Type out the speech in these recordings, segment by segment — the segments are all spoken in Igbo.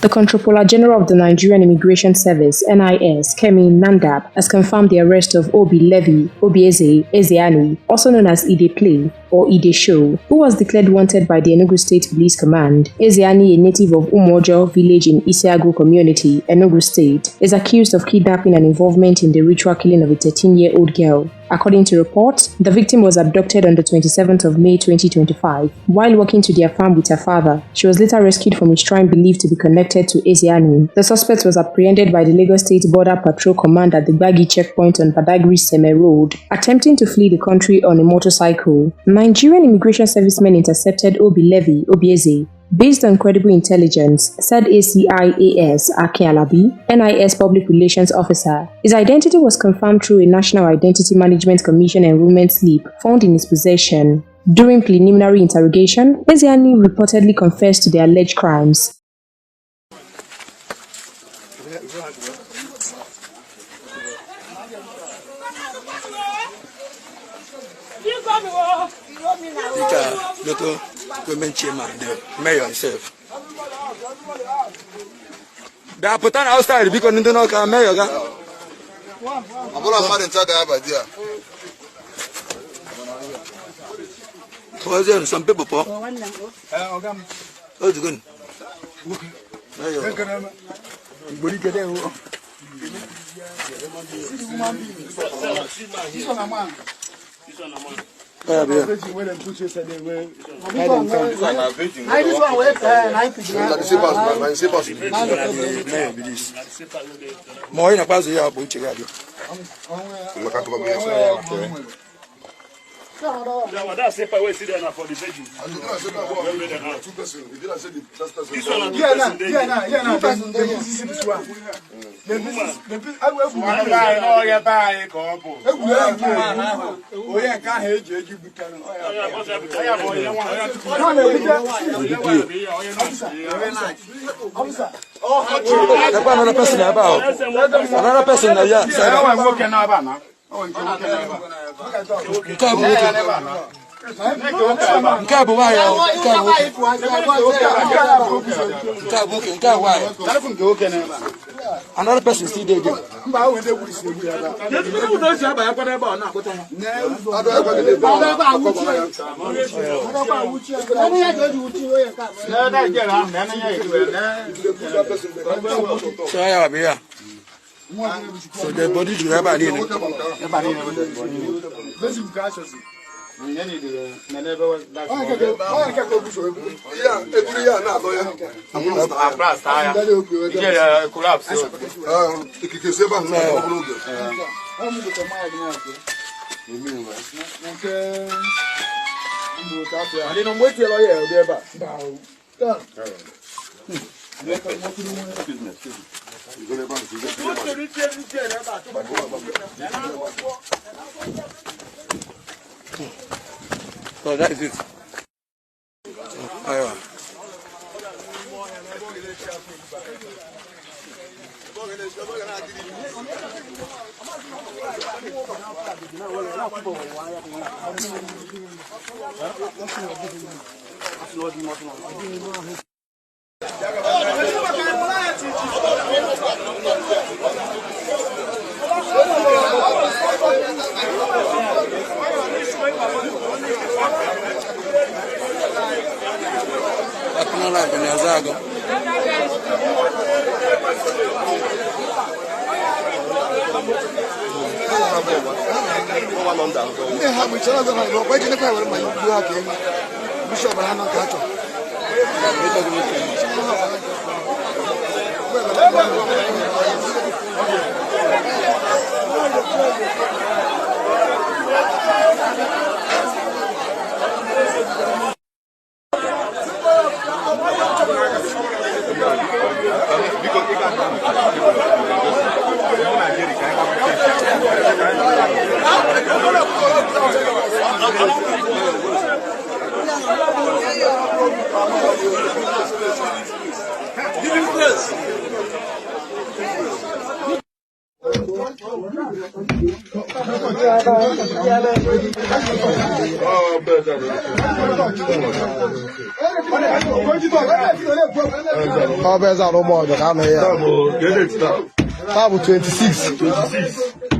The Comptroller General of the Nigerian Immigration Service (NIS), Kemi Nandab, has confirmed the arrest of Obi Levi Obieze Ezeani, also known as Ide Play or Ide Show, who was declared wanted by the Enugu State Police Command. Ezeani, a native of Umojo village in Isiagu community, Enugu State, is accused of kidnapping and involvement in the ritual killing of a 13-year-old girl. According to reports, the victim was abducted on the 27th of May 2025 while walking to their farm with her father. She was later rescued from a shrine believed to be connected to Ezeani. The suspect was apprehended by the Lagos State Border Patrol Command at the Gbagi checkpoint on Badagry Seme Road, attempting to flee the country on a motorcycle. Nigerian Immigration Servicemen intercepted Obi Levi Obieze based on credible intelligence, said ACIAS Akin Alabi, NIS Public Relations Officer. His identity was confirmed through a National Identity Management Commission enrollment slip found in his possession. During preliminary interrogation, Ezeani reportedly confessed to the alleged crimes. Women chairman, the mayor himself. They are put on outside because they don't know mayor. Some people. Oh, good. Another person still there. So the body to have so that is it.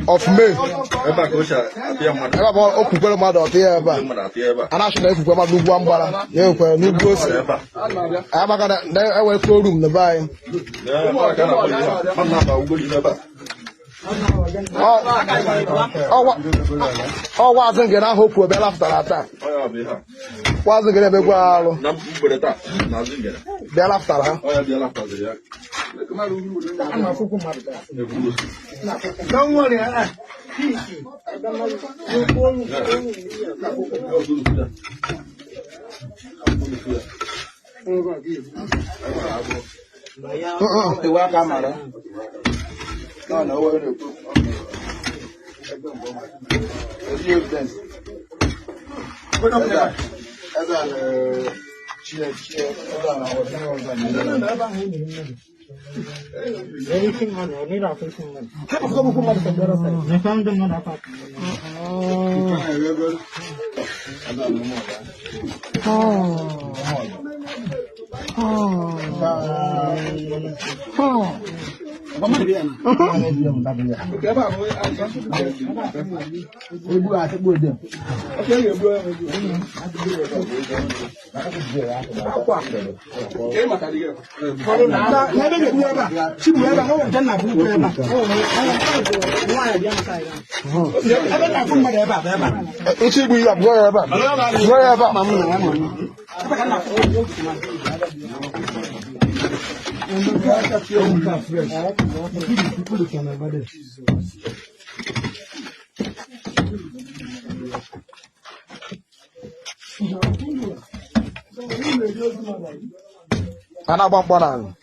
of May. Okukwe mmadụ ọtịa ebe a. Anaghị na-ekukwe mmadụ ugwu mgbara. Na-ekwe n'ugwu ose. Amaka na enwe showroom na be anyị. Ọwa azụ ngere ahụ okwu ebe lafụtara taa. Kwa azụ ngere ebe gwa alụ. Bịa lafụtara ha. Don't worry, anything on any operation. I found them not apart. Anak bang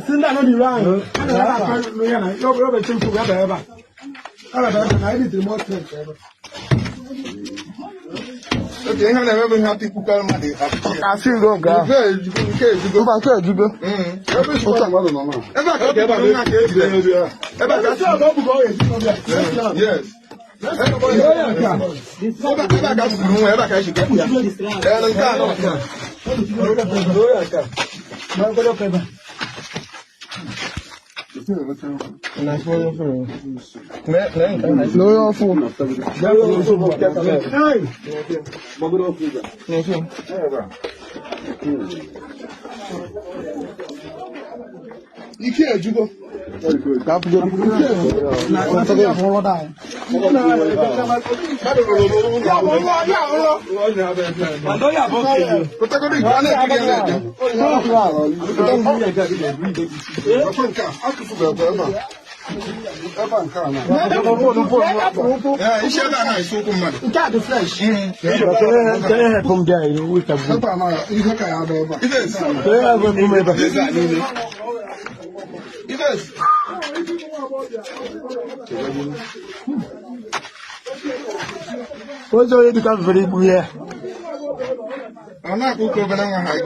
Sinda no di wrong. You're simple ever. I need the most. Okay, I never have to cook money. I see go go. You can't you go. What's all you become very clear? I'm not going to go high.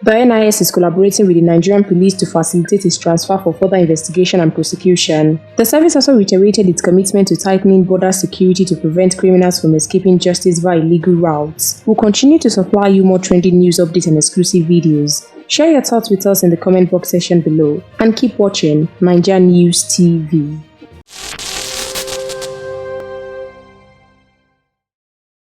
The NIS is collaborating with the Nigerian police to facilitate its transfer for further investigation and prosecution. The service also reiterated its commitment to tightening border security to prevent criminals from escaping justice via illegal routes. We'll continue to supply you more trending news updates and exclusive videos. Share your thoughts with us in the comment box section below and keep watching Naija News TV.